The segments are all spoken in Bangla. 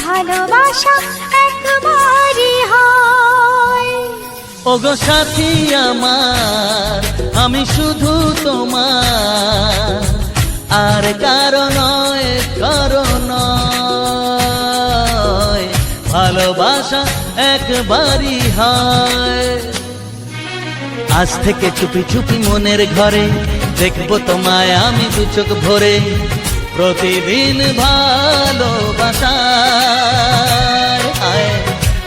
ভালোবাসা একবারই হয়। ওগো সাথী আমার, আমি শুধু তোমার, আর কারো নয়, কারো নয়। ভালোবাসা একবারই হয়। আজ থেকে চুপি চুপি মনের ঘরে দেখবো তোমায় আমি দু চোখ ভরে। প্রতিদিন ভালোবাসায়,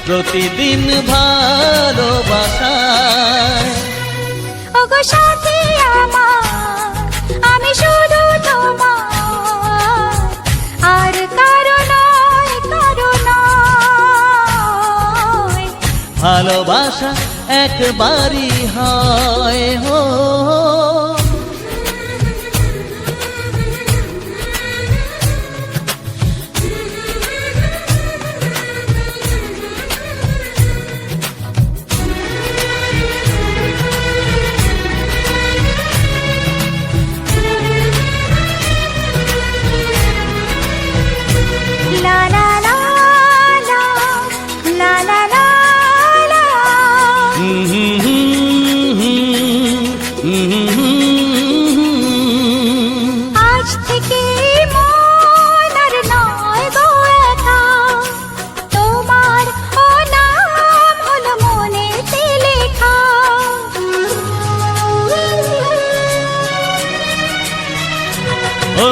প্রতিদিন ভালোবাসায়। ওগো সাথী আমার, আমি শুধু তোমার, আর কারো নয়, কারো নয়। ভালোবাসা একবারই হয়। হো আজ থেকে মন আর নয় গো একা, তোমার ও নাম হলো মনেতে লেখা। ও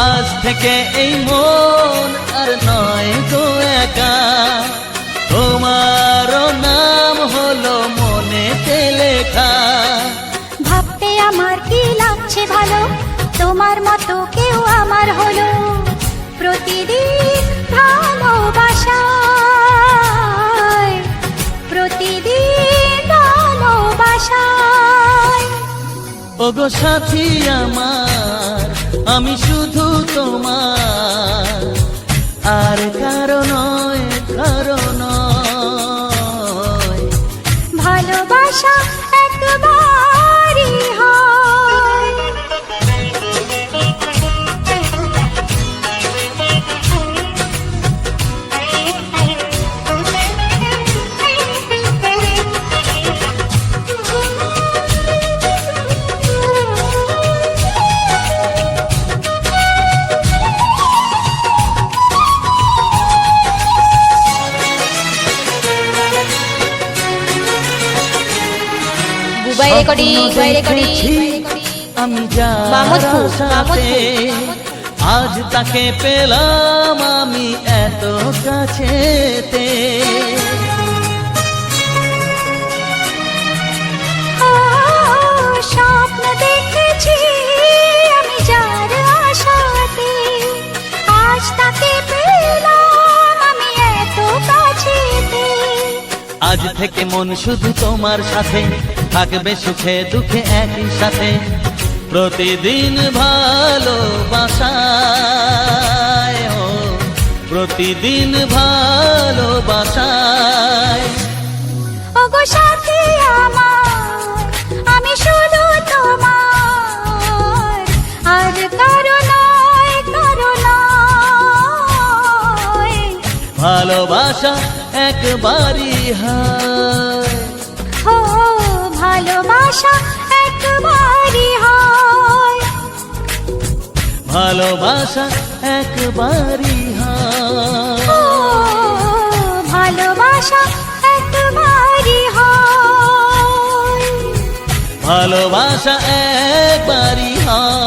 আজ থেকে এই মন আর নয় গো একা, তোমার নাম হলো মনেতে লেখা। ভাবতে আমার কি লাগছে ভালো, তোমার মতো কেউ আমার হলো। প্রতিদিন ভালোবাসায়, প্রতিদিন ভালোবাসায়। ওগো সাথী আমার, আমি শুধু তোমার, আর কারো নয়, কারো নয়। ভালোবাসা একবারই হয়। আমি যার সাথে, আজ তাকে পেলাম আমি এত কাছেতে। স্বপ্ন দেখেছি আমি যার আশাতে, আজ তাকে পেলাম আমি এত কাছেতে। আজ থেকে মন শুধু তোমার সাথে, থাকবে সুখে দুঃখে একই সাথে। প্রতিদিন ভালোবাসায়, ও প্রতিদিন ভালোবাসায়। ওগো সাথী আমার, আমি শুধু তোমার, আর কারো নয়, কারো নয়। ভালোবাসা একবারই হয়। ও ভালোবাসা একবারই হয়। ভালোবাসা একবারই হয়। ও ভালোবাসা একবারই হয়। ভালোবাসা একবারই হয়।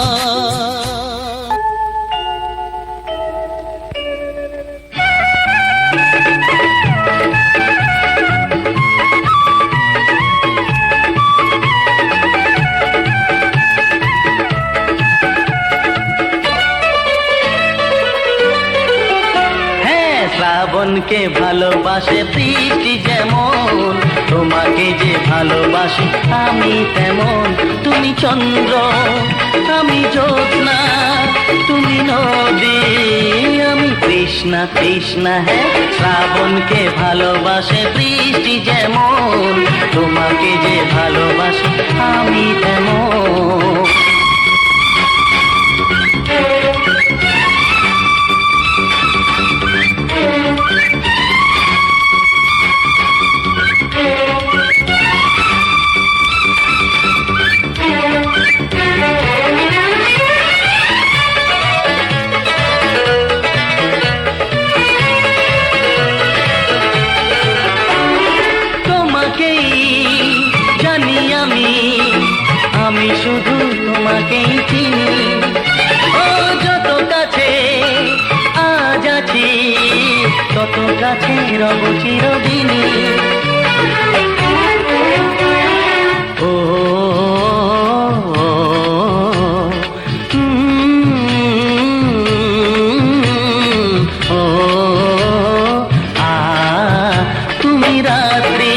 শ্রাবণকে ভালোবাসে বৃষ্টি যেমন, তোমাকে যে ভালোবাসি আমি তেমন। তুমি চন্দ্র, আমি জ্যোৎস্না, তুমি নদী, আমি তৃষ্ণা, তৃষ্ণা। হ্যাঁ, শ্রাবণকে ভালোবাসে বৃষ্টি যেমন, তোমাকে যে ভালোবাসি আমি তেমন। শুধু তোমাকেই চিনি। ও যত কাছে আজ আছি, তত কাছে রব চিরদিনই। ও তুমি রাত্রি,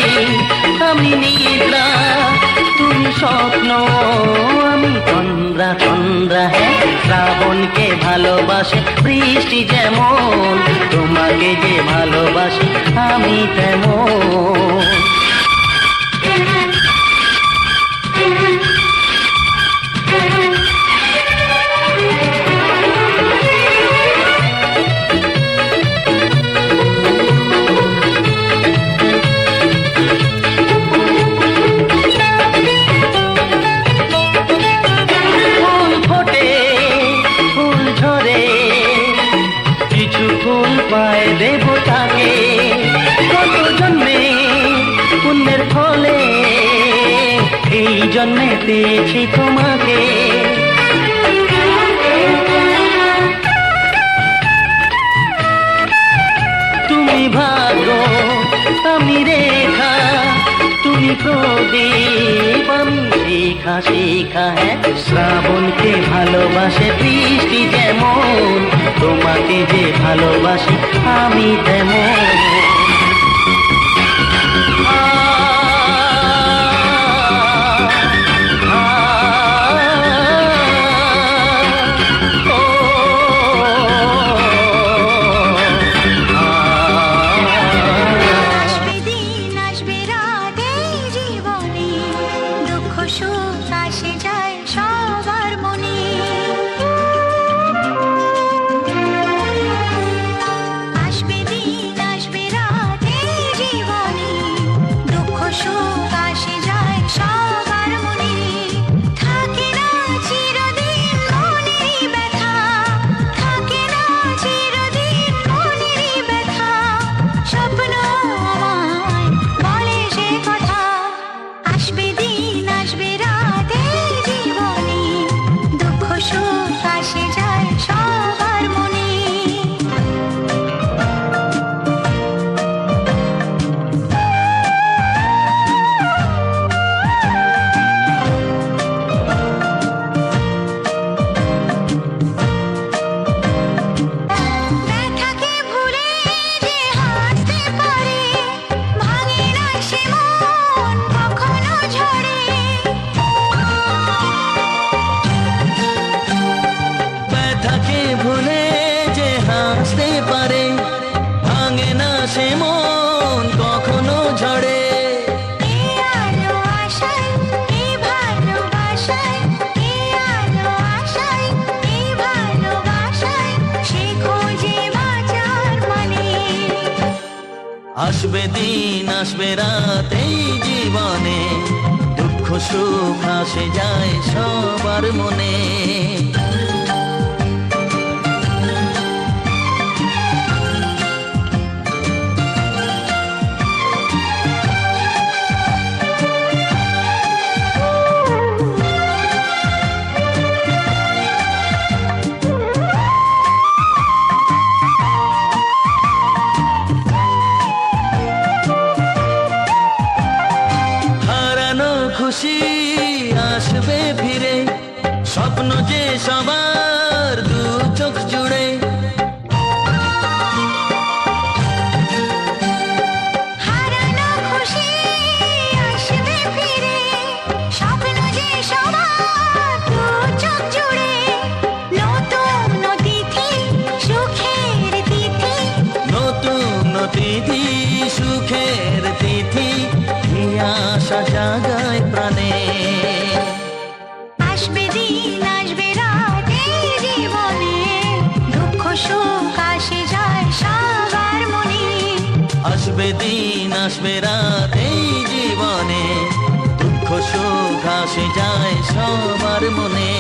আমি নিদ্রা, তুমি স্বপ্ন, আমি তন্দ্রা তন্দ্রা। হ্যাঁ, শ্রাবণকে ভালোবাসে বৃষ্টি যেমন, তোমাকে যে ভালোবাসি আমি তেমন। ফুল ফোটে, ফুল ঝরে, কিছু ফুল পায় দেবতাকে। কত জন্মে পুণ্যের ফলে এই জন্মে পেয়েছি তোমাকে। তুমি ভাগ্য, আমি রেখা, তুমি প্রদীপ, আমি শিখা শিখা। হ্যাঁ, শ্রাবণকে ভালোবাসে বৃষ্টি যেমন, তোমাকে যে ভালোবাসি আমি তেমন। আসবে দিন আসবে রাত এই জীবনে, দুঃখ সুখ আসে যায় সবার মনে। আসবে দিন আসবে রাত এই জীবনে, দুঃখ সুখ আসে যায় সবার মনে। থাকে না চিরদিন মনেরই ব্যথা, থাকে না চিরদিন মনেরই ব্যথা। স্বপ্ন আমায় বলে সে কথা, আসবে দিন আসবে রাত এই জীবনে, দুঃখ সুখ আসে যায় সবার মনে। ব্যথাকে ভুলে যে হাসতে পারে, ভাঙে না সে মন কখনো ঝরে। ব্যথাকে ভুলে যে হাসতে পারে, ভাঙে না সে মন কখনো ঝরে। এই আলো আশায়, এই ভালোবাসায়, এই আলো আশায়, এই ভালোবাসায়, সে খোঁজে বাঁচার মানে। আসবে দিন আসবে রাত এই জীবনে, দুঃখ সুখ আসে যায় সবার মনে। হারানো খুশি আসবে ফিরে, স্বপ্ন যে সবার দু চোখ জুড়ে। হারানো খুশি আসবে ফিরে, স্বপ্ন যে সবার দু চোখ জুড়ে। নতুন তিথি সুখের তিথি, নতুন তিথি সুখের তিথি, এই আশা জাগায় প্রাণে। আসবে দিন আসবে রাত এই জীবনে, দুঃখ সুখ আসে যায় সবার মনে। আসবে দিন আসবে রাত এই জীবনে, দুঃখ সুখ আসে যায় সবার মনে।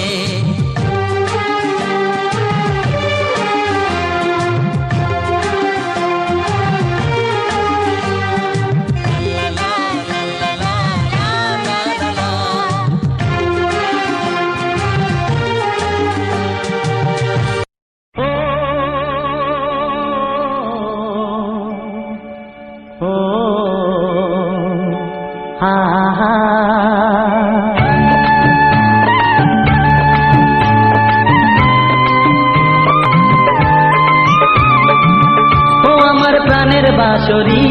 বাঁশরি,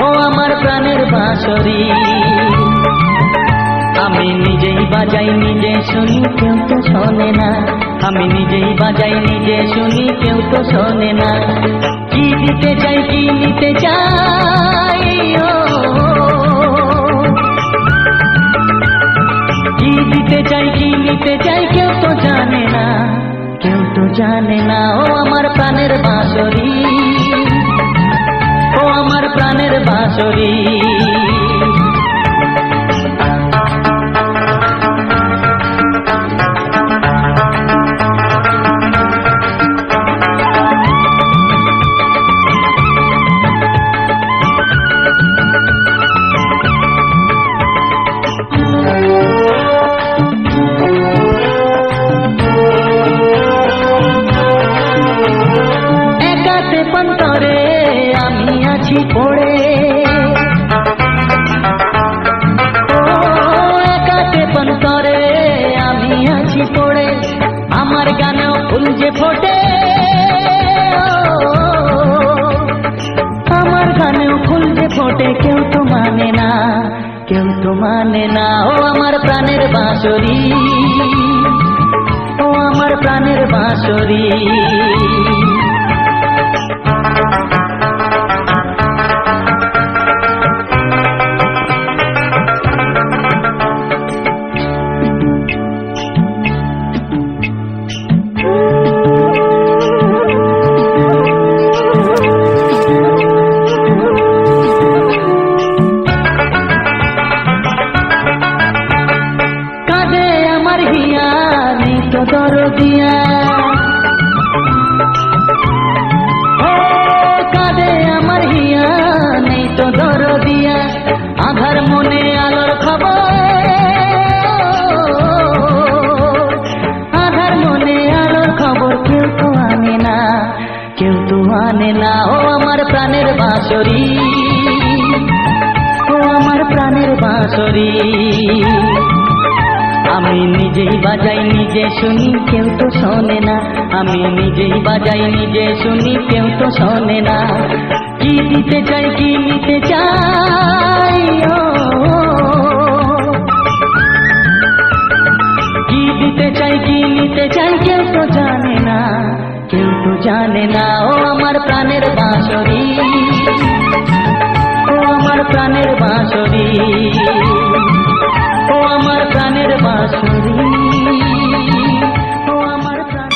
ও আমার প্রাণের বাঁশরি। আমি নিজেই বাজাই নিজে শুনি, কেউ তো শোনে না। আমি নিজেই বাজাই নিজে শুনি, কেউ তো শোনে না। কি দিতে চাই কি নিতে চাই, ও কি দিতে চাই কি নিতে চাই, কেউ তো জানে না, কেউ তো জানে না। ও আমার প্রাণের বাঁশরি, ও আমার প্রাণের বাঁশরি। একাতে পন্তরে আমি আছি পড়ে, ও একাতে পন্তরে আমি আছি পড়ে। আমার গানেও ফুল যে ফোটে, আমার গানেও ফুল যে ফোটে, কেউ তো মানে না, কেউ তো মানে না। ও আমার প্রাণের বাঁশরি, ও আমার প্রাণের বাঁশরি। কাঁদে আমার হিয়া নেই তো দরদিয়া, ও কাঁদে আমার হিয়া নেই তো দরদিয়া। আধার মনে আলোর খবর, আধার মনে আলোর খবর, কেউ তো আনে না, কেউ তো আনে না। ও আমার প্রাণের বাঁশরি, ও আমার প্রাণের বাঁশরি। আমি নিজেই বাজাই নিজে শুনি, কেউ তো শোনে না। আমি নিজেই বাজাই নিজে শুনি, কেউ তো শোনে না। কি দিতে চাই কি নিতে চাই, ও কি দিতে চাই কি নিতে চাই, কেউ তো জানে না, কেউ তো জানে না। ও আমার প্রাণের বাঁশরি, ও আমার প্রাণের বাঁশরি, ও আমার প্রাণের বাঁশরি, ও আমার প্রাণ।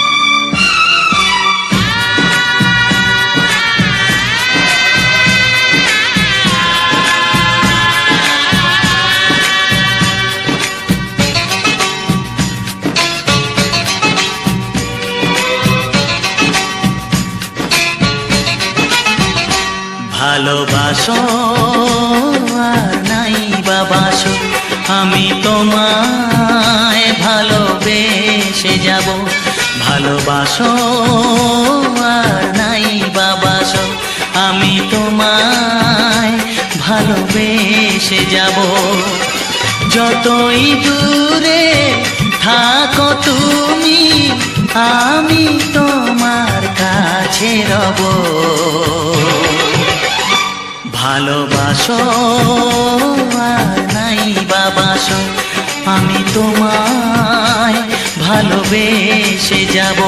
ভালোবাসো আর নাই বাবাসো, আমি তোমায় ভালোবেসে যাব। ভালোবাসো আর নাই বাবাসো, আমি তোমায় ভালোবেসে যাব। যতই দূরে থাকো তুমি, আমি তোমার কাছে রব। ভালোবাসো আর নাই বাবাসো, আমি তোমায় ভালোবেসে যাব।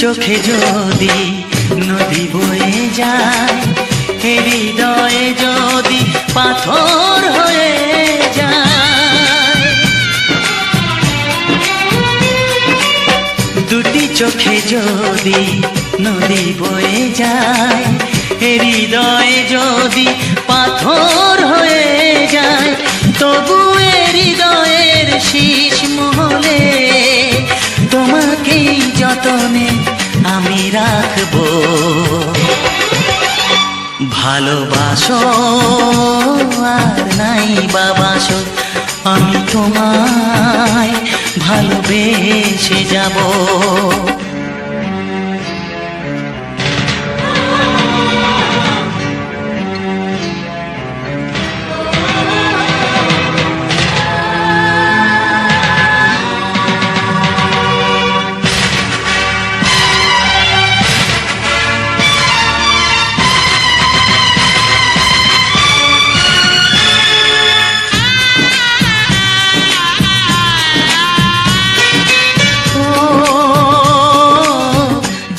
চোখে যদি নদী বয়ে যায়, হৃদয়ে যদি পাথর হয়ে যায়, দুটি চোখে যদি নদী বয়ে যায়, হৃদয়ে যদি পাথর হয়ে যায়, তবু এ হৃদয়ের শীষ মহলে তোমাকেই যতনে আমি রাখবো। ভালোবাসো আর নাই বাবাসো, আমি তোমায় ভালোবেসে যাব।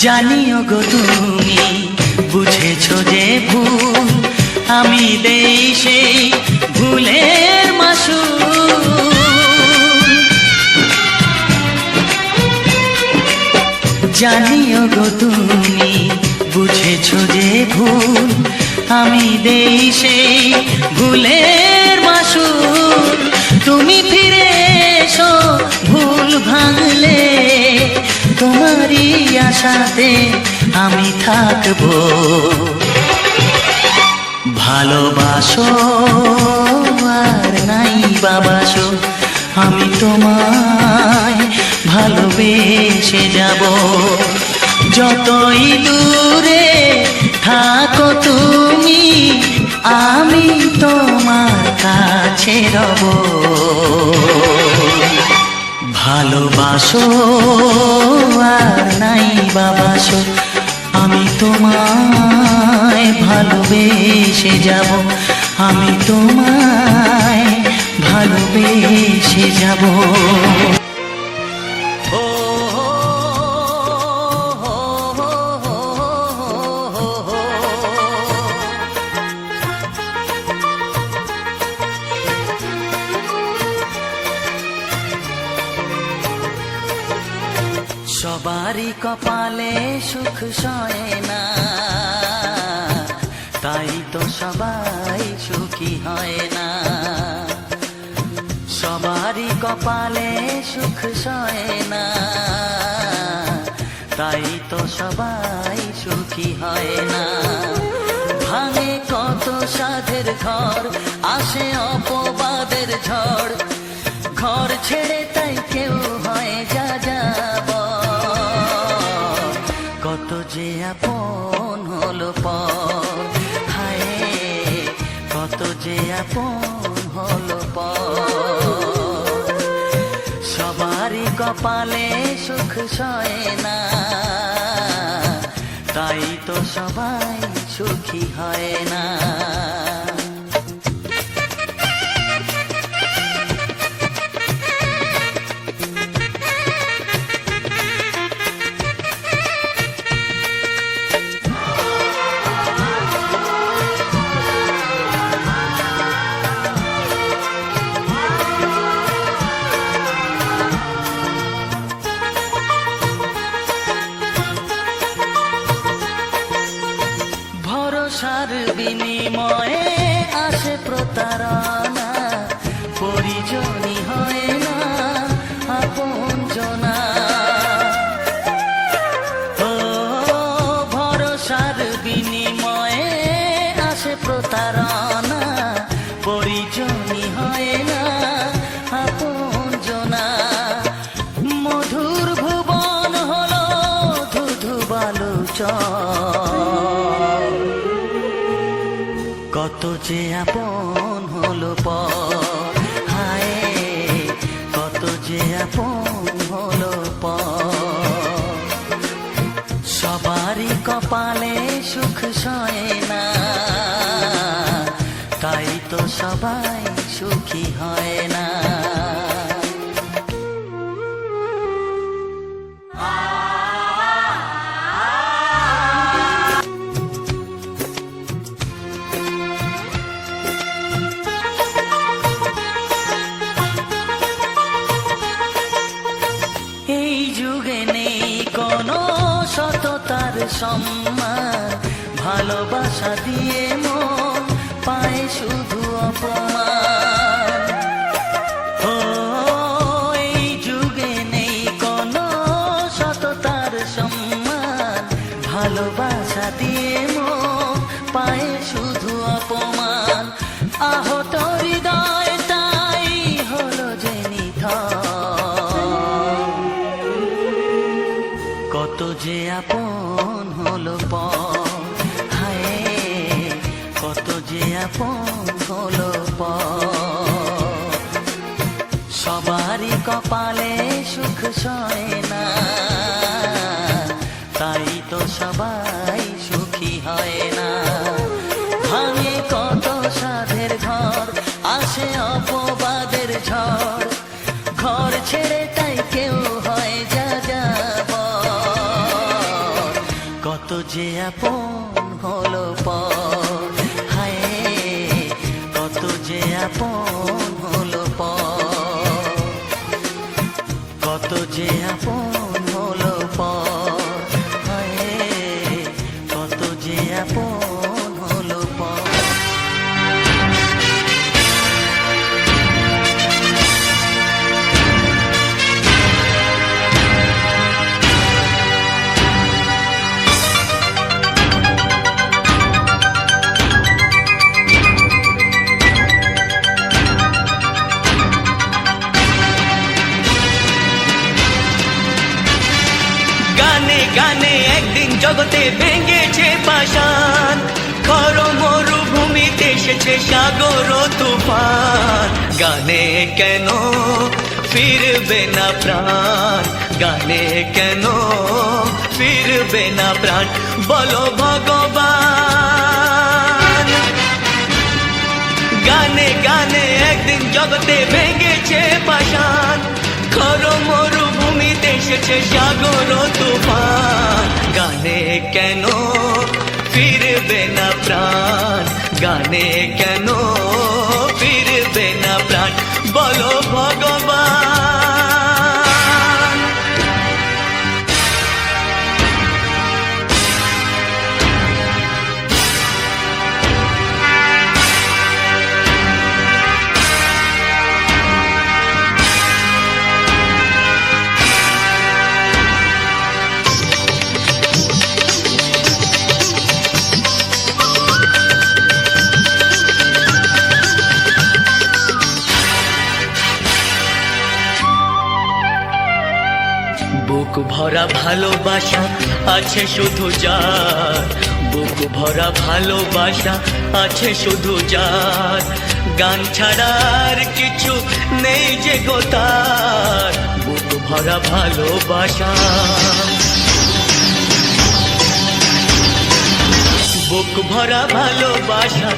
জানিও গো তুমি বুঝেছো যে ভুল, আমি দেই সেই ভুলের মাসুল। জানিও গো তুমি বুঝেছো যে ভুল, আমি দেই সেই ভুলের মাসুল। তুমি ফিরে এসো ভুল ভাঙলে, তোমারই আশাতে আমি থাকবো। ভালোবাসো আর নাই বাবাসো, আমি তোমায় ভালোবেসে যাব। যতই দূরে থাকো তুমি, আমি তোমার কাছে রব। ভালোবাসো আর নাই বাবাসো, আমি তোমায় ভালোবেসে যাব। আমি তোমায় ভালোবেসে যাব। সবারই কপালে সুখ সয় না, তাই তো সবাই সুখী হয় না। সবারই কপালে সুখ সয় না, তাই তো সবাই সুখী হয় না। ভাঙে কত সাধের ঘর, আসে অপবাদের ঝড়। ঘর ছেড়ে তাই কেউ হয় যা যাব, কত যে আপন হলো পর। হায় কত যে আপন হলো পর। সবারই কপালে সুখ সয় না, তাই তো সবাই সুখী হয় না। ভরসার বিনিময়ে আসে প্রতারণা, পরিজনই হয় না আপনজনা। ও ভরসার বিনিময়ে আসে প্রতারণা, পরিজনই হয় না আপনজনা। মধুর ভুবন হলো ধুধু বালুচর, কত যে আপন হলো পর। হায় কত যে আপন হলো পর। সবারই কপালে সুখ সয় না, তাই তো সবাই সুখী হয় না। এই যুগে নেই কোনো সততার সম্মান, ভালোবাসা দিয়ে মন পায় শুধু অপমান। ও এই যুগে নেই কোনো সততার সম্মান, ভালোবাসা দিয়ে মন পায় শুধু অপমান। আহত হৃদয় তাই হলো যে নিথর, কত যে আপন হলো পর, হায় কত যে আপন হলো পর। সবারই কপালে সুখ সয় না, তাই তো সবাই সুখী হয় না। ভাঙে কত সাধের ঘর, আসে অপবাদের ঝড়, ঘর ছেড়ে তাই কেউ হয় যাযাবর। কত যে আপন হলো পর, হায় কত যে আপন হলো পর, কত যে আপন হলো পর, হায় কত যে আপন হলো পর। গানে গানে একদিন জগতে ভেঙেছে পাষাণ, খর মরুভূমিতে এসেছে সাগর তুফান। গানে কেন ফিরবে না প্রাণ, গানে কেন ফিরবে না প্রাণ, বলো ভগবান। গানে গানে একদিন জগতে ভেঙেছে পাষাণ, খর মরুভূমিতে এসেছে সাগর তুফান। গানে কেন ফিরবে না প্রাণ, গানে কেন ফিরবে না প্রাণ, বলো ভগবান। বুক ভরা ভালোবাসা আছে শুধু যার, বুক ভরা ভালোবাসা আছে শুধু যার, গান ছাড়ার কিছু নেই যে গো তার। বুক ভরা ভালোবাসা, বুক ভরা ভালোবাসা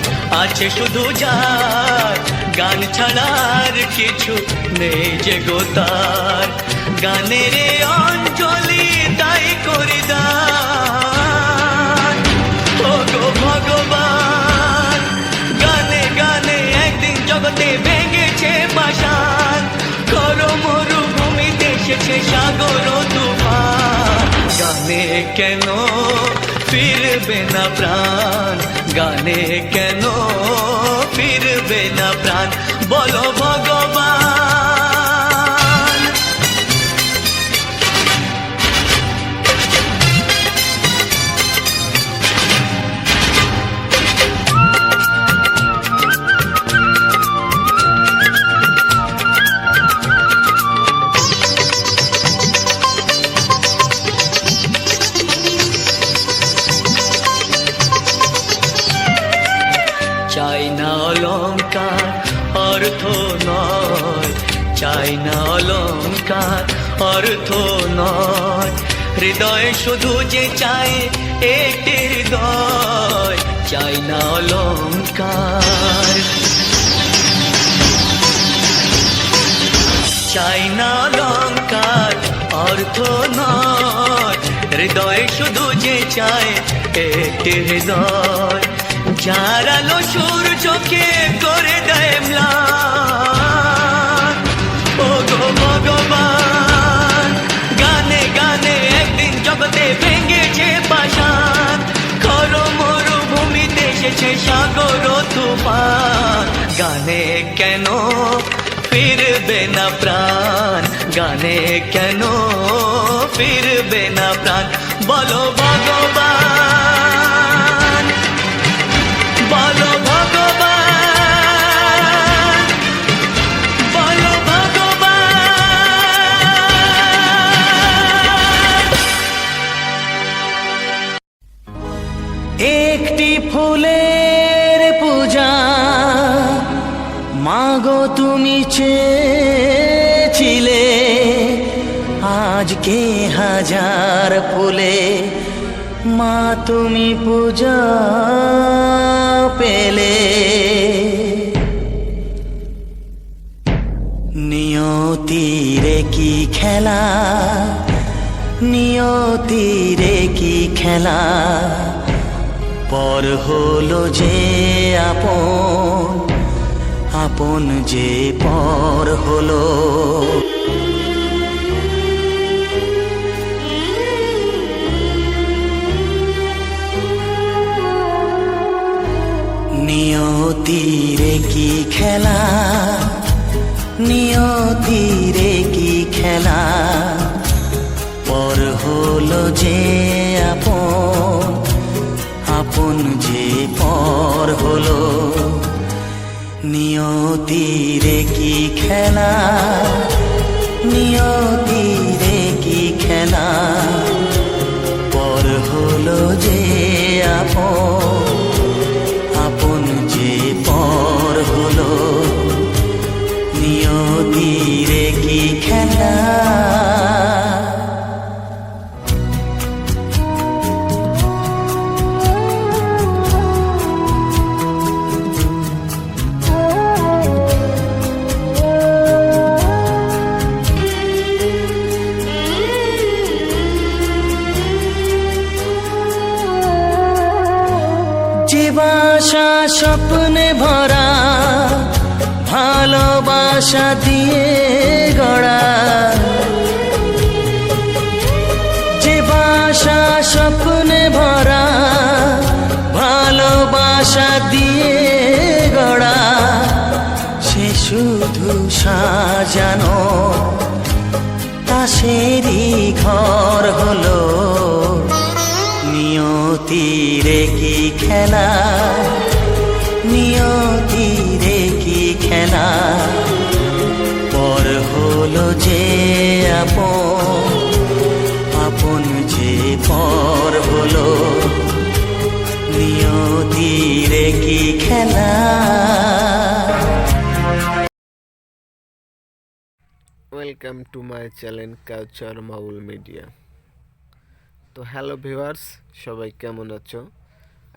আছে শুধু যার, গান ছাড়ার কিছু নেই যে গো তার। গানের অঞ্জলি তাই করে দান, ও গো ভগবান। গানে গানে একদিন জগতে ভেঙেছে পাষাণ, খর মরুভূমিতে এসেছে সাগর তুফান। গানে কেন ফিরবে না প্রাণ, গানে কেন ফিরবে না প্রাণ, বলো ভগবান। চাই না অলংকার অর্থ নয়, চাই না অলংকার অর্থ নয়, হৃদয় শুধু যে চাই একটি হৃদয়। চাই না অলংকার, চাই না অলংকার অর্থ নয়, হৃদয় শুধু যে চায় একটি হৃদয়। যার আলো সূর্যকে করে দেয় ম্লান, ও গো ভগবান। গানে গানে একদিন জগতে ভেঙেছে পাষাণ, খর মরু সাগর তুফান, গানে কেন ফিরবে না প্রাণ, গানে কেন ফিরবে না প্রাণ, বলো ভগবান, বলো ভগবান, বলো ভগবান। একটি ফুলের পূজা মাগো তুমি চেয়েছিলে, আজকে হাজার ফুলে মা তুমি পূজা পেলে। নিয়তিরে কি খেলা, নিয়তিরে কি খেলা, পর হলো যে আপন, আপন যে পর হলো। নিয়তিরে কি খেলা, নিয়তিরে কি খেলা, পর হলো যে আপন, আপন যে পর হলো। নিয়তিরে কি খেলা, নিয়তিরে কি খেলা, পর হলো যে আপন, আপন যে পর হলো। নিয়তিরে কি খেলা। যে বাসা স্বপ্নে ভরা, ভালোবাসা দিয়ে গড়া, যে বাসা স্বপ্নে ভরা, ভালোবাসা দিয়ে গড়া, সে শুধু সাজানো তাসেরই ঘর হলো। নিয়তিরে কি খেলা, নিয়তিরে কি খেলা, পর হলো যে আপন, আপন যে পর হলো। নিয়তিরে কি খেলা। Welcome to my channel culture মাউল মিডিয়া। তো হ্যালো ভিউয়ার্স, সবাই কেমন আছো?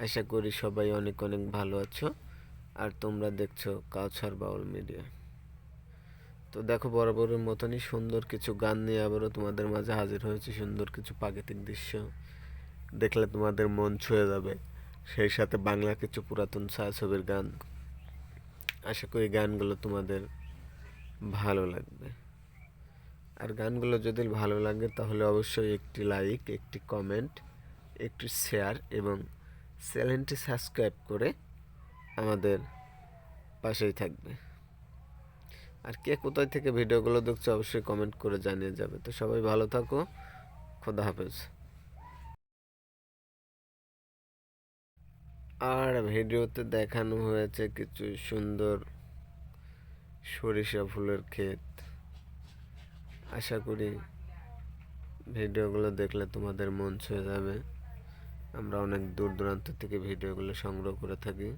আশা করি সবাই অনেক অনেক ভালো আছো। আর তোমরা দেখছো কালচার বাউল মিডিয়া। তো দেখো, বরাবরের মতনই সুন্দর কিছু গান নিয়ে আবারও তোমাদের মাঝে হাজির হয়েছে। সুন্দর কিছু প্রাকৃতিক দৃশ্য দেখলে তোমাদের মন ছুঁয়ে যাবে, সেই সাথে বাংলা কিছু পুরাতন ছায়াছবির গান। আশা করি গানগুলো তোমাদের ভালো লাগবে। আর গানগুলো যদি ভালো লাগে তাহলে অবশ্যই একটি লাইক, একটি কমেন্ট, একটি শেয়ার এবং চ্যানেলটি সাবস্ক্রাইব করে আমাদের পাশেই থাকবে। আর কে কোথায় থেকে ভিডিওগুলো দেখছো অবশ্যই কমেন্ট করে জানিয়ে যাবে। তো সবাই ভালো থাকো, খোদা হাফেজ। আর ভিডিওতে দেখানো হয়েছে কিছু সুন্দর সরিষা ফুলের ক্ষেত। আশা করি ভিডিওগুলো দেখলে তোমাদের মন ছুঁয়ে যাবে। আমরা অনেক দূর দূরান্ত থেকে ভিডিওগুলো সংগ্রহ করে থাকি।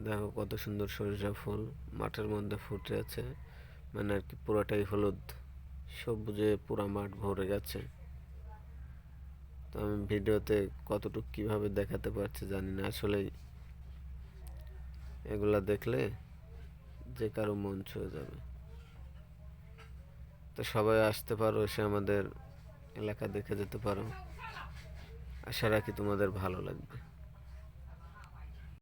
দেখো কত সুন্দর সরিষা ফুল মাঠের মধ্যে ফুটে আছে, মানে আর কি পুরোটাই হলুদ, সবুজে পুরা মাঠ ভরে গেছে। তো আমি ভিডিওতে কতটুকু কিভাবে দেখাতে পারছি জানি না, আসলেই এগুলা দেখলে যে কারো মন ছুঁয়ে যাবে। তো সবাই আসতে পারো, এসে আমাদের এলাকা দেখে যেতে পারো। আশা রাখি তোমাদের ভালো লাগবে।